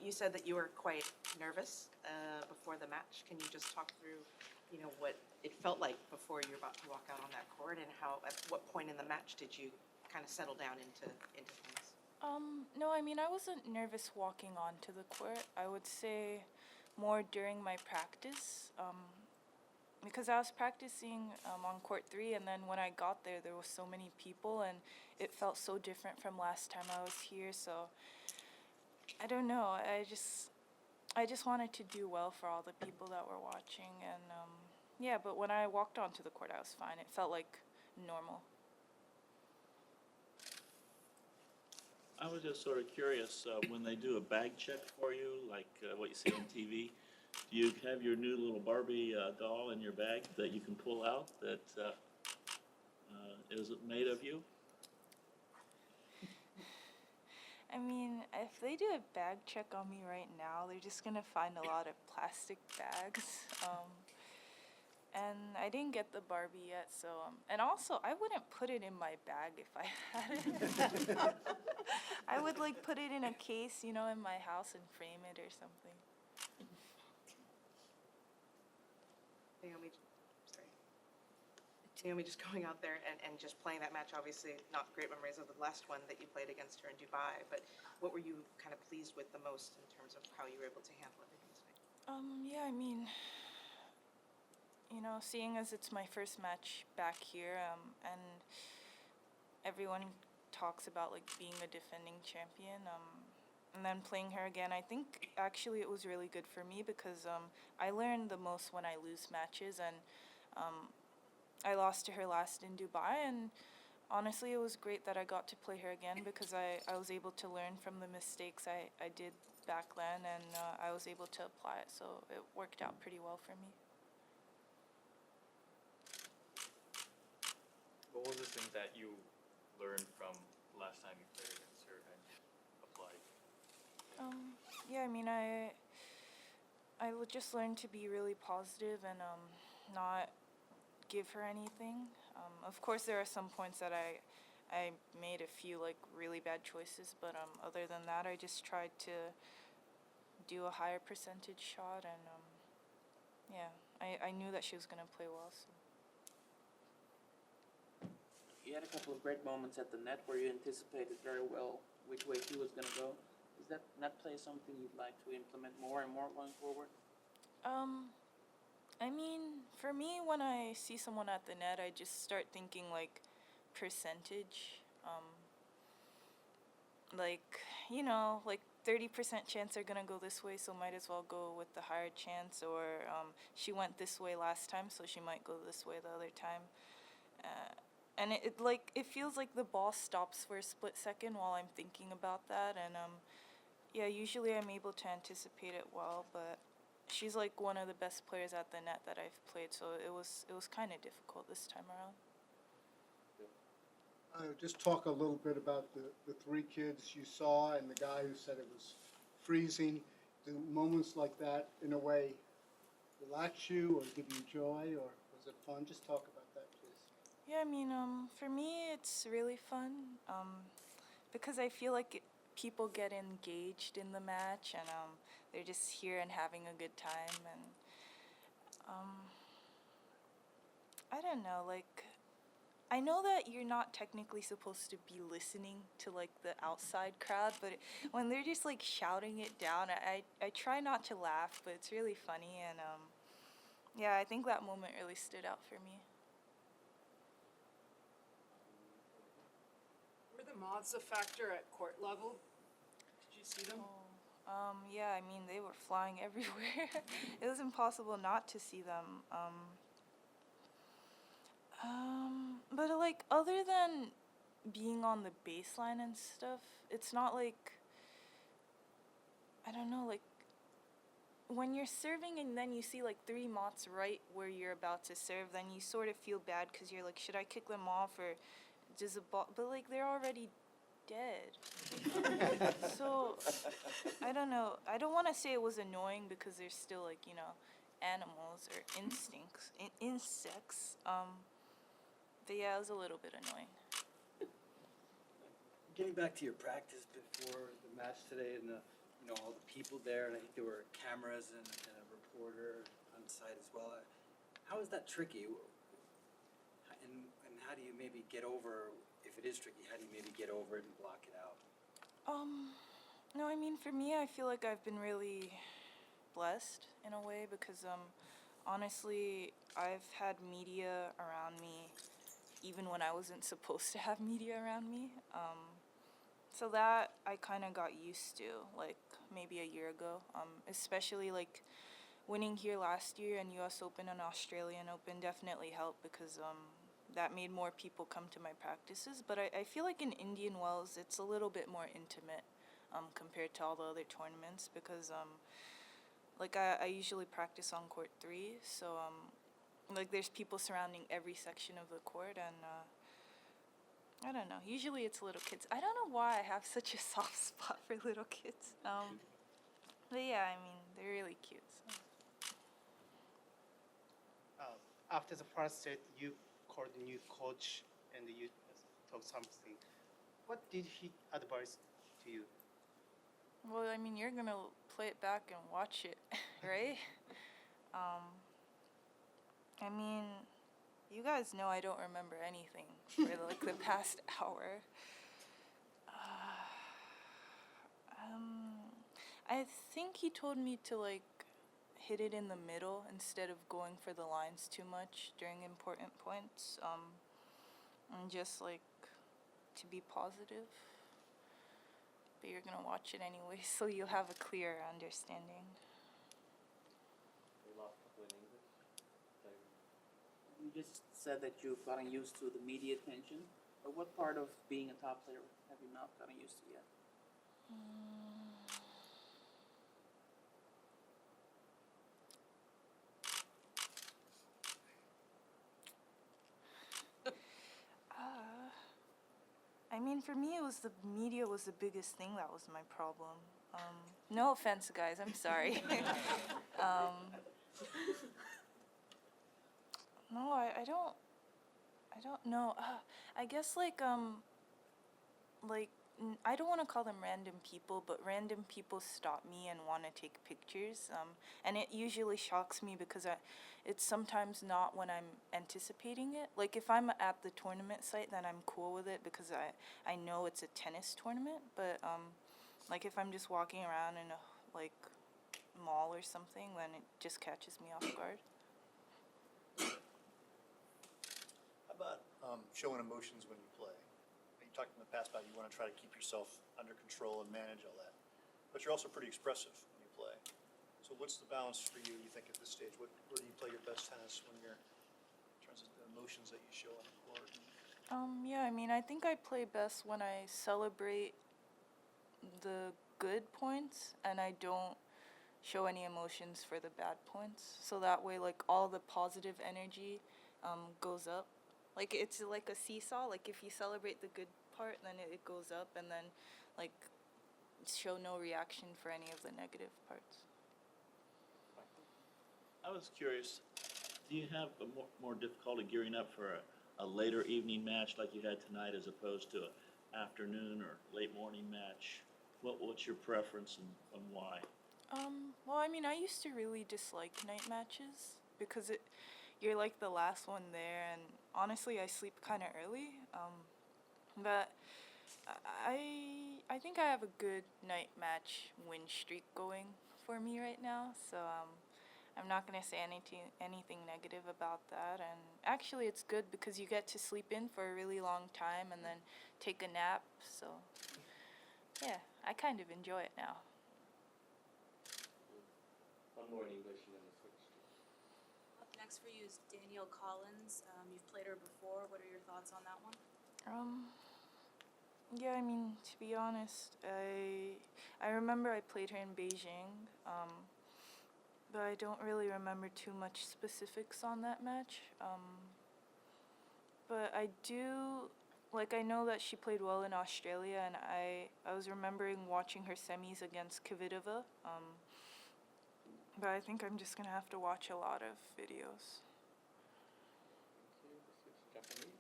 You said that you were quite nervous before the match. Can you just talk through, what it felt like before you were about to walk out on that court, and at what point in the match did you kind of settle down into things? No, I mean, I wasn't nervous walking onto the court. I would say more during my practice, because I was practicing on court 3, and then when I got there, there was so many people, and it felt so different from last time I was here. So I don't know. I just wanted to do well for all the people that were watching, and yeah. But when I walked onto the court, I was fine. It felt like normal. I was just sort of curious, when they do a bag check for you, like what you see on TV, do you have your new little Barbie doll in your bag that you can pull out that is made of you? I mean, if they do a bag check on me right now, they're just gonna find a lot of plastic bags. And I didn't get the Barbie yet, so and also I wouldn't put it in my bag if I had it. I would like put it in a case, in my house and frame it or something. Naomi just going out there and just playing that match, obviously not great memories of the last one that you played against her in Dubai, but what were you kind of pleased with the most in terms of how you were able to handle everything tonight? Yeah, I mean, seeing as it's my first match back here, and everyone talks about like being a defending champion, and then playing her again, I think actually it was really good for me because I learned the most when I lose matches, and I lost to her last in Dubai, and honestly it was great that I got to play her again because I was able to learn from the mistakes I did back then, and I was able to apply it, so it worked out pretty well for me. What was the thing that you learned from last time you played against her and applied? Yeah, I mean, I would just learn to be really positive and not give her anything. Of course, there are some points that I made a few like really bad choices, but other than that, I just tried to do a higher percentage shot, and yeah, I knew that she was gonna play well. So. You had a couple of great moments at the net where you anticipated very well which way she was going to go. Is that net play something you'd like to implement more and more going forward? I mean, for me, when I see someone at the net, I just start thinking like percentage. Like, like 30% chance they're gonna go this way, so might as well go with the higher chance. Or she went this way last time, so she might go this way the other time. And it feels like the ball stops for a split second while I'm thinking about that, and yeah, usually I'm able to anticipate it well, but she's like one of the best players at the net that I've played, so it was kind of difficult this time around. Just talk a little bit about the 3 kids you saw and the guy who said it was freezing. Do moments like that, in a way, relax you or give you joy, or was it fun? Just talk about that, please. Yeah, I mean, for me, it's really fun because I feel like people get engaged in the match, and they're just here and having a good time, and I don't know, like, I know that you're not technically supposed to be listening to like the outside crowd, but when they're just like shouting it down, I try not to laugh, but it's really funny, and yeah, I think that moment really stood out for me. Were the moths a factor at court level? Did you see them? Yeah, I mean, they were flying everywhere. It was impossible not to see them. But like, other than being on the baseline and stuff, it's not like, I don't know, like, when you're serving and then you see like 3 moths right where you're about to serve, then you sort of feel bad because you're like, should I kick them off, or does the ball, but like, they're already dead. So I don't know. I don't want to say it was annoying because they're still like, animals or insects. But yeah, it was a little bit annoying. Getting back to your practice before the match today and the all the people there, and I think there were cameras and a reporter on site as well. How is that tricky? And how do you maybe get over, if it is tricky, how do you maybe get over it and block it out? No, I mean, for me, I feel like I've been really blessed in a way because, honestly, I've had media around me even when I wasn't supposed to have media around me. So that I kind of got used to, like, maybe a year ago, especially, like, winning here last year and US Open and Australian Open definitely helped because, that made more people come to my practices. But I feel like in Indian Wells, it's a little bit more intimate compared to all the other tournaments because, like, I usually practice on court 3, so, like, there's people surrounding every section of the court, and, I don't know, usually it's little kids. I don't know why I have such a soft spot for little kids. But yeah, I mean, they're really cute, so. After the first set, you called the new coach and you talked something. What did he advise to you? Well, I mean, you're gonna play it back and watch it, right? I mean, you guys know I don't remember anything for like the past hour. I think he told me to like hit it in the middle instead of going for the lines too much during important points. And just like to be positive. But you're gonna watch it anyway, so you'll have a clear understanding. You just said that you've gotten used to the media attention, but what part of being a top player have you not gotten used to yet? I mean, for me, it was the media was the biggest thing that was my problem. No offense, guys. I'm sorry. No, I don't know. I guess I don't want to call them random people, but random people stop me and want to take pictures. And it usually shocks me because it's sometimes not when I'm anticipating it. Like if I'm at the tournament site, then I'm cool with it because I know it's a tennis tournament. But like if I'm just walking around in a like mall or something, then it just catches me off guard. How about showing emotions when you play? You talked in the past about you want to try to keep yourself under control and manage all that, but you're also pretty expressive when you play. So what's the balance for you, you think, at this stage? Where do you play your best tennis when you're, in terms of the emotions that you show on the court? Yeah, I mean, I think I play best when I celebrate the good points and I don't show any emotions for the bad points. So that way, like, all the positive energy goes up. Like, it's like a seesaw. Like, if you celebrate the good part, then it goes up, and then, like, show no reaction for any of the negative parts. I was curious, do you have a more difficulty gearing up for a later evening match like you had tonight as opposed to an afternoon or late morning match? What's your preference and why? Well, I mean, I used to really dislike night matches because you're like the last one there, and honestly, I sleep kind of early. But I think I have a good night match win streak going for me right now, so I'm not gonna say anything negative about that. And actually, it's good because you get to sleep in for a really long time and then take a nap. So yeah, I kind of enjoy it now. One more in English and then we'll switch to. Up next for you is Danielle Collins. You've played her before. What are your thoughts on that one? Yeah, I mean, to be honest, I remember I played her in Beijing, but I don't really remember too much specifics on that match. But I do, like, I know that she played well in Australia, and I was remembering watching her semis against Kvitova. But I think I'm just gonna have to watch a lot of videos. Okay, we'll switch to Japanese.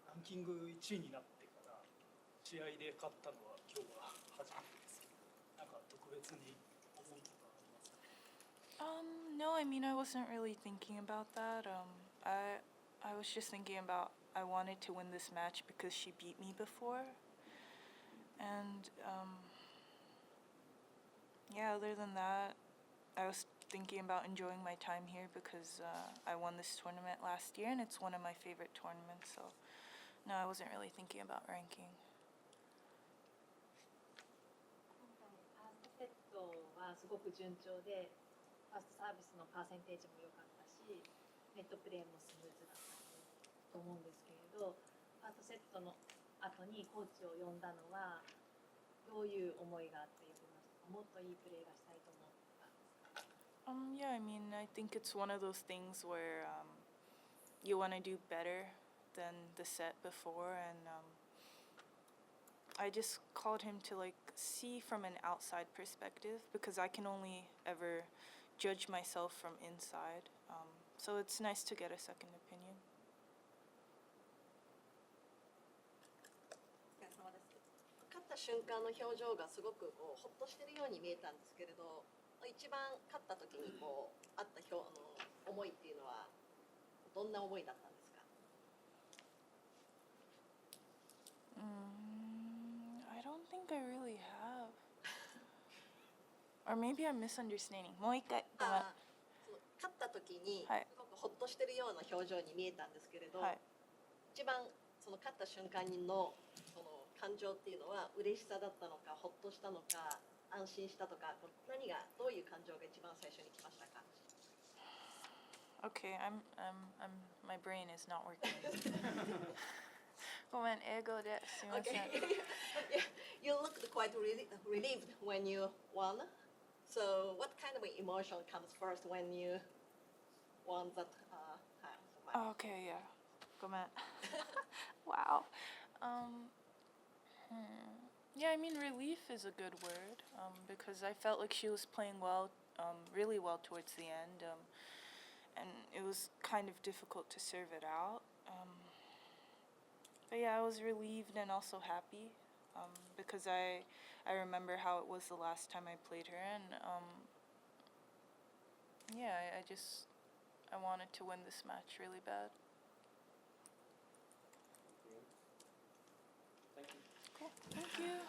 ランキング1位になってから試合で勝ったのは今日が初めてですけど、なんか特別に思うことはありますか？ No, I mean, I wasn't really thinking about that. I was just thinking about I wanted to win this match because she beat me before. And, yeah, other than that, I was thinking about enjoying my time here because I won this tournament last year and it's one of my favorite tournaments. So, no, I wasn't really thinking about ranking. 今回ファーストセットはすごく順調で、ファーストサービスのパーセンテージも良かったし、ネットプレーもスムーズだったと思うんですけれど、ファーストセットの後にコーチを呼んだのはどういう思いがあって呼びましたか？もっといいプレーがしたいと思ったんですか？ Yeah, I mean, I think it's one of those things where you want to do better than the set before, and I just called him to like see from an outside perspective because I can only ever judge myself from inside. So it's nice to get a second opinion. お疲れ様です。勝った瞬間の表情がすごくこうほっとしてるように見えたんですけれど、一番勝った時にこうあった思いっていうのはどんな思いだったんですか？ I don't think I really have. Or maybe I'm misunderstanding. もう一回ごめん。その勝った時にはいすごくほっとしてるような表情に見えたんですけれど、はい。一番その勝った瞬間のその感情っていうのは嬉しさだったのか、ほっとしたのか、安心したとか、どういう感情が一番最初に来ましたか？ Okay, my brain is not working. ごめん、英語ですみません。Okay. You looked quite relieved when you won. So, what kind of emotion comes first when you won that match? Okay, yeah. ごめん。Wow. Yeah, I mean, relief is a good word because I felt like she was playing well, really well towards the end, and it was kind of difficult to serve it out. But yeah, I was relieved and also happy because I remember how it was the last time I played her, and yeah, I wanted to win this match really bad. Thank you. Cool. Thank you.